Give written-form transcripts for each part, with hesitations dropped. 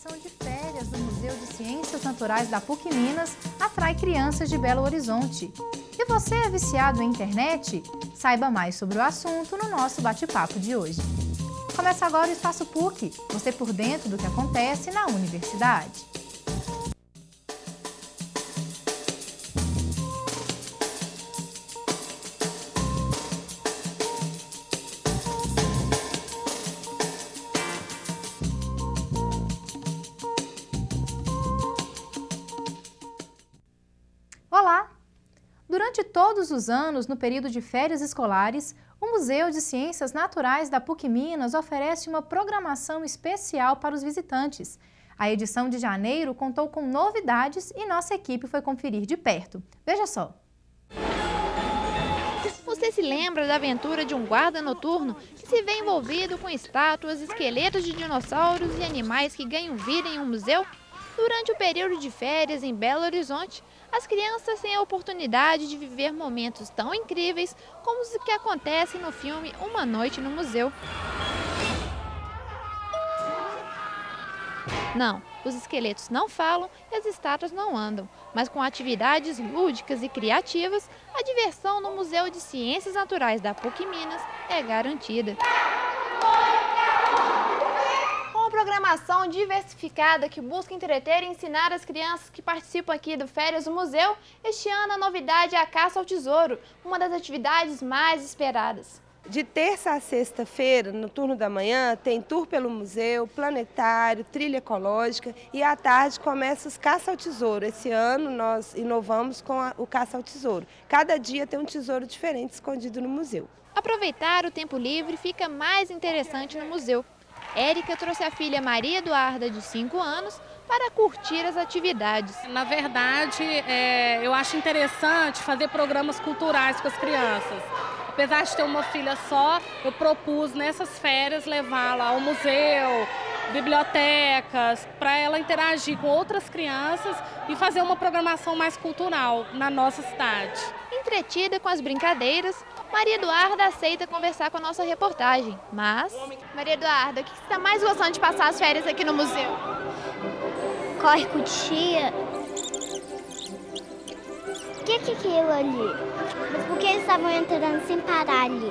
programação de férias do Museu de Ciências Naturais da PUC Minas atrai crianças de Belo Horizonte. E você é viciado em internet? Saiba mais sobre o assunto no nosso bate-papo de hoje. Começa agora o Espaço PUC, você por dentro do que acontece na universidade. Olá! Durante todos os anos, no período de férias escolares, o Museu de Ciências Naturais da PUC Minas oferece uma programação especial para os visitantes. A edição de janeiro contou com novidades e nossa equipe foi conferir de perto. Veja só! Você se lembra da aventura de um guarda noturno que se vê envolvido com estátuas, esqueletos de dinossauros e animais que ganham vida em um museu? Durante o período de férias em Belo Horizonte, as crianças têm a oportunidade de viver momentos tão incríveis como os que acontecem no filme Uma Noite no Museu. Não, os esqueletos não falam e as estátuas não andam, mas com atividades lúdicas e criativas, a diversão no Museu de Ciências Naturais da PUC Minas é garantida. Programação diversificada que busca entreter e ensinar as crianças que participam aqui do Férias do Museu, este ano a novidade é a Caça ao Tesouro, uma das atividades mais esperadas. De terça a sexta-feira, no turno da manhã, tem tour pelo museu, planetário, trilha ecológica e à tarde começa os Caça ao Tesouro. Esse ano nós inovamos com o Caça ao Tesouro. Cada dia tem um tesouro diferente escondido no museu. Aproveitar o tempo livre fica mais interessante no museu. Érica trouxe a filha Maria Eduarda, de 5 anos, para curtir as atividades. Na verdade, eu acho interessante fazer programas culturais com as crianças. Apesar de ter uma filha só, eu propus nessas férias levá-la ao museu, bibliotecas, para ela interagir com outras crianças e fazer uma programação mais cultural na nossa cidade. Entretida com as brincadeiras, Maria Eduarda aceita conversar com a nossa reportagem, mas... Maria Eduarda, o que você está mais gostando de passar as férias aqui no museu? Corre com tia. O que é aquilo ali? Mas por que eles estavam entrando sem parar ali?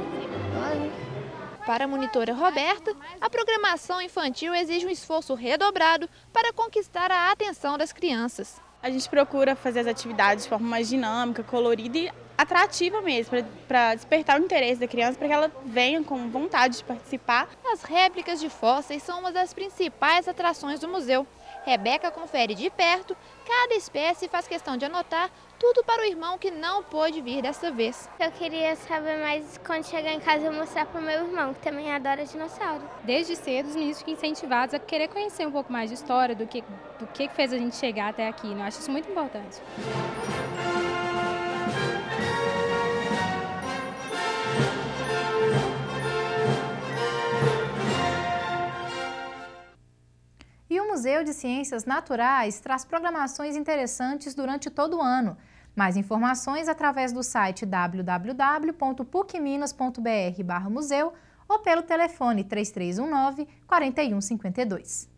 Para a monitora Roberta, a programação infantil exige um esforço redobrado para conquistar a atenção das crianças. A gente procura fazer as atividades de forma mais dinâmica, colorida e atrativa mesmo, para despertar o interesse da criança, para que ela venha com vontade de participar. As réplicas de fósseis são uma das principais atrações do museu. Rebeca confere de perto cada espécie e faz questão de anotar tudo para o irmão que não pôde vir dessa vez. Eu queria saber mais quando chegar em casa eu mostrar para o meu irmão, que também adora dinossauro. Desde cedo os meninos ficam incentivados a querer conhecer um pouco mais de história, do que fez a gente chegar até aqui, né? Eu acho isso muito importante. E o Museu de Ciências Naturais traz programações interessantes durante todo o ano. Mais informações através do site www.pucminas.br/museu ou pelo telefone 3319-4152.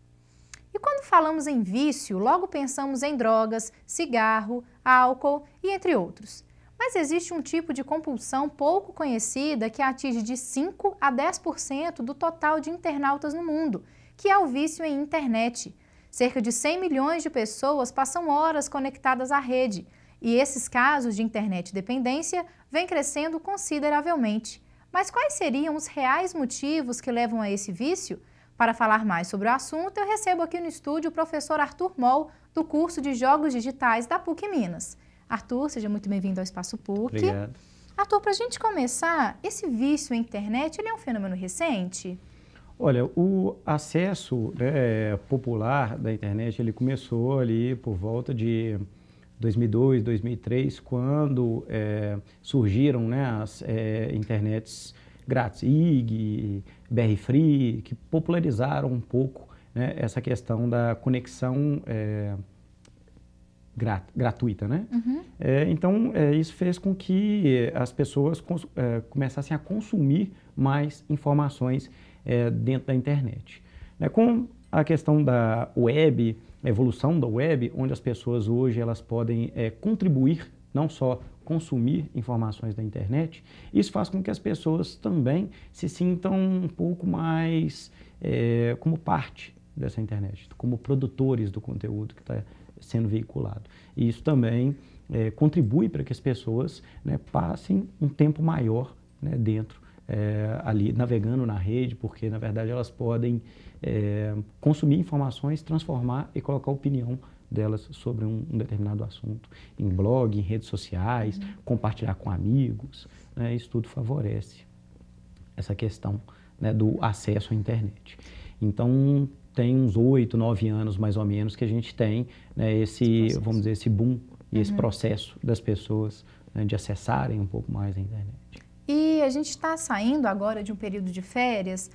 E quando falamos em vício, logo pensamos em drogas, cigarro, álcool e entre outros. Mas existe um tipo de compulsão pouco conhecida que atinge de 5 a 10% do total de internautas no mundo, que é o vício em internet. Cerca de 100 milhões de pessoas passam horas conectadas à rede, e esses casos de internet dependência vêm crescendo consideravelmente. Mas quais seriam os reais motivos que levam a esse vício? Para falar mais sobre o assunto, eu recebo aqui no estúdio o professor Arthur Moll, do curso de Jogos Digitais da PUC Minas. Arthur, seja muito bem-vindo ao Espaço PUC. Obrigado. Arthur, para a gente começar, esse vício em internet ele é um fenômeno recente? Olha, o acesso popular da internet ele começou ali por volta de 2002, 2003, quando surgiram as internets grátis, IG, BR Free, que popularizaram um pouco essa questão da conexão gratuita, né? Uhum. Então, isso fez com que as pessoas começassem a consumir mais informações dentro da internet. Com a questão da web, a evolução da web, onde as pessoas hoje elas podem contribuir, não só consumir informações da internet, isso faz com que as pessoas também se sintam um pouco mais como parte dessa internet, como produtores do conteúdo que está sendo veiculado. E isso também contribui para que as pessoas, né, passem um tempo maior, né, dentro, ali navegando na rede, porque na verdade elas podem consumir informações, transformar e colocar opinião delas sobre um determinado assunto, em blog, em redes sociais, compartilhar com amigos, né, isso tudo favorece essa questão, né, do acesso à internet. Então, tem uns 8, 9 anos mais ou menos que a gente tem, né, vamos dizer, esse boom e esse processo das pessoas, né, de acessarem um pouco mais a internet. E a gente está saindo agora de um período de férias,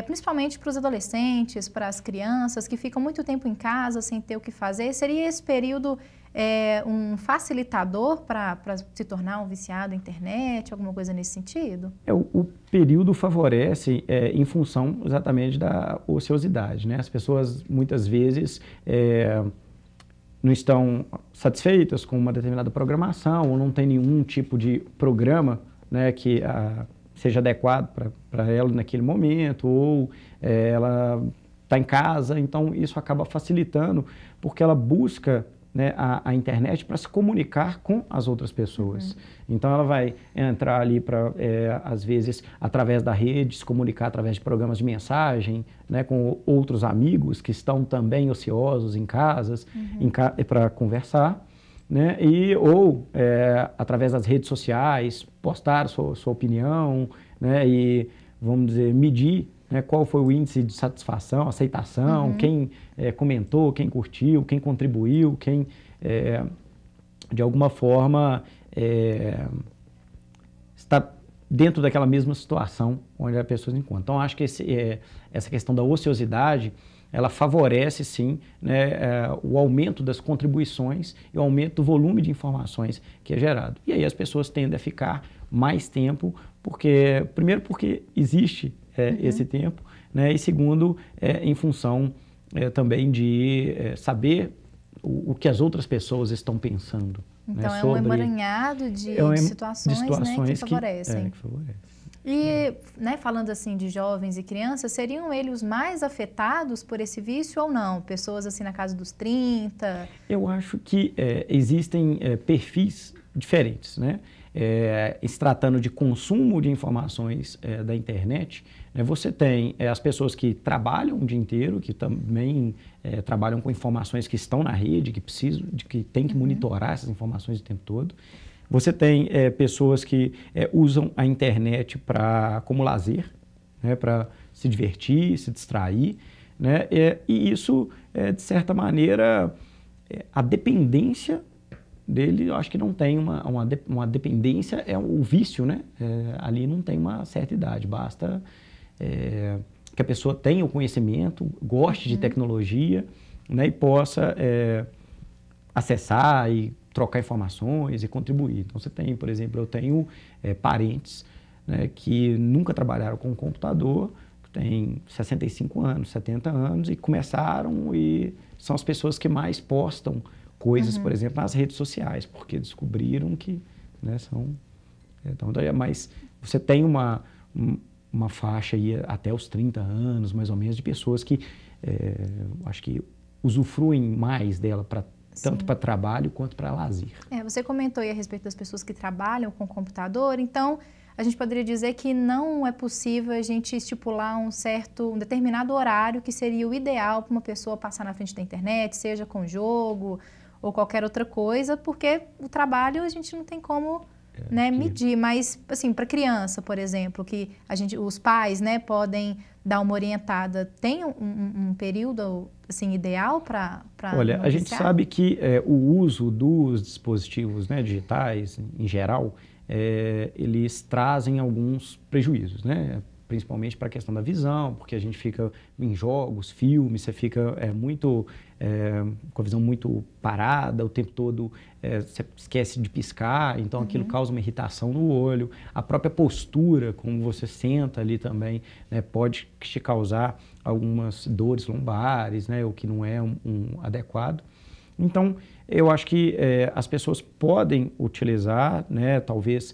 principalmente para os adolescentes, para as crianças que ficam muito tempo em casa sem ter o que fazer. Seria esse período um facilitador para se tornar um viciado na internet, alguma coisa nesse sentido? O período favorece em função exatamente da ociosidade, né? As pessoas muitas vezes não estão satisfeitas com uma determinada programação ou não tem nenhum tipo de programa, né, que seja adequado para ela naquele momento, ou ela está em casa, então isso acaba facilitando, porque ela busca, né, a internet para se comunicar com as outras pessoas. Então ela vai entrar ali para, às vezes, através da rede, se comunicar através de programas de mensagem, né, com outros amigos que estão também ociosos em casas, para conversar. Né? Ou através das redes sociais, postar sua opinião, né? E, vamos dizer, medir, né, qual foi o índice de satisfação, aceitação, quem comentou, quem curtiu, quem contribuiu, quem, de alguma forma, está dentro daquela mesma situação onde a pessoa se encontra. Então, acho que essa questão da ociosidade, ela favorece, sim, né, o aumento das contribuições e o aumento do volume de informações que é gerado. E aí as pessoas tendem a ficar mais tempo, primeiro porque existe esse tempo, né, e segundo, em função também de saber o que as outras pessoas estão pensando. Então, né, um emaranhado de situações, né, que favorecem. Que favorecem. E, né, falando assim de jovens e crianças, seriam eles os mais afetados por esse vício ou não? Pessoas assim na casa dos 30? Eu acho que existem perfis diferentes, né? Se tratando de consumo de informações da internet, né, você tem as pessoas que trabalham o dia inteiro, que também trabalham com informações que estão na rede, que tem que monitorar essas informações o tempo todo. Você tem pessoas que usam a internet como lazer, né, para se divertir, se distrair, né, e isso, de certa maneira, a dependência dele, eu acho que não tem uma dependência, o vício, né, ali não tem uma certa idade, basta que a pessoa tenha o conhecimento, goste de tecnologia, né, e possa acessar e trocar informações e contribuir. Então, você tem, por exemplo, eu tenho parentes, né, que nunca trabalharam com computador, que têm 65 anos, 70 anos, e começaram e são as pessoas que mais postam coisas, por exemplo, nas redes sociais, porque descobriram que, né, são... Então, mas você tem uma faixa aí até os 30 anos, mais ou menos, de pessoas que acho que usufruem mais dela tanto para trabalho quanto para lazer. Você comentou aí a respeito das pessoas que trabalham com computador, então a gente poderia dizer que não é possível a gente estipular um determinado horário que seria o ideal para uma pessoa passar na frente da internet, seja com jogo ou qualquer outra coisa, porque o trabalho a gente não tem como medir, mas assim, para criança, por exemplo, que os pais, né, podem dar uma orientada, tem um período assim, ideal para Olha, a gente sabe que o uso dos dispositivos, né, digitais, em geral, eles trazem alguns prejuízos, né? principalmente para a questão da visão, porque a gente fica em jogos, filmes, você fica com a visão muito parada, o tempo todo você esquece de piscar, então aquilo causa uma irritação no olho. A própria postura, como você senta ali também, né, pode te causar algumas dores lombares, né, o que não é um adequado. Então, eu acho que as pessoas podem utilizar, né, talvez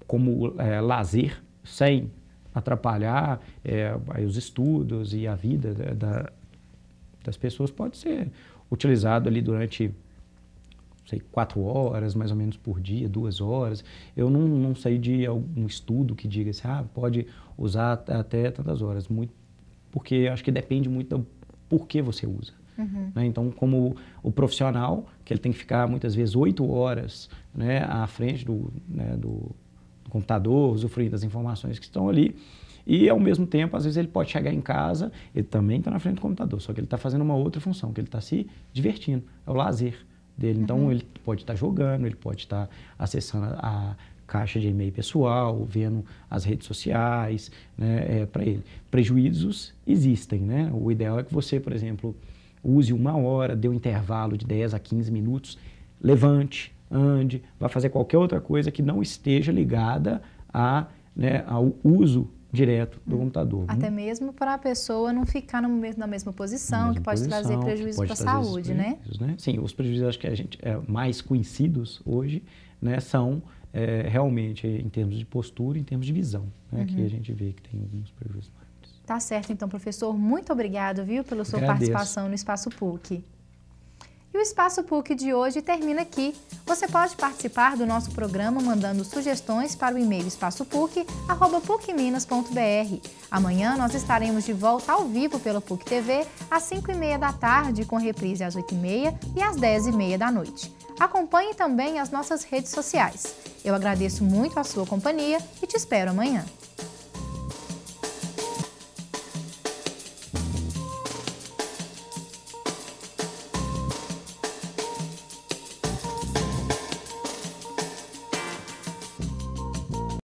como lazer, sem atrapalhar aí os estudos e a vida das pessoas, pode ser utilizado ali durante, sei, 4 horas, mais ou menos por dia, 2 horas. Eu não sei de algum estudo que diga assim, pode usar até tantas horas, porque acho que depende muito do porquê você usa. Né? Então, como o profissional, que ele tem que ficar muitas vezes 8 horas, né, à frente do computador, usufruindo das informações que estão ali, e ao mesmo tempo, às vezes ele pode chegar em casa, ele também está na frente do computador, só que ele está fazendo uma outra função, que ele está se divertindo, é o lazer dele. Então, ele pode estar jogando, ele pode estar acessando a caixa de e-mail pessoal, vendo as redes sociais, né, para ele. Prejuízos existem, né? O ideal é que você, por exemplo, use 1 hora, dê um intervalo de 10 a 15 minutos, levante, ande, vá fazer qualquer outra coisa que não esteja ligada ao uso direto do computador. Até mesmo para a pessoa não ficar na mesma posição, que pode trazer prejuízo para a saúde, né? Sim, os prejuízos acho que a gente mais conhecidos hoje, né, são realmente em termos de postura, em termos de visão, né, que a gente vê que tem alguns prejuízos. Tá certo, então, professor. Muito obrigado, viu, pela sua participação no Espaço PUC. E o Espaço PUC de hoje termina aqui. Você pode participar do nosso programa mandando sugestões para o e-mail espaçopuc@pucminas.br. Amanhã nós estaremos de volta ao vivo pela PUC TV às 5h30 da tarde, com reprise às 8h30 e às 10h30 da noite. Acompanhe também as nossas redes sociais. Eu agradeço muito a sua companhia e te espero amanhã.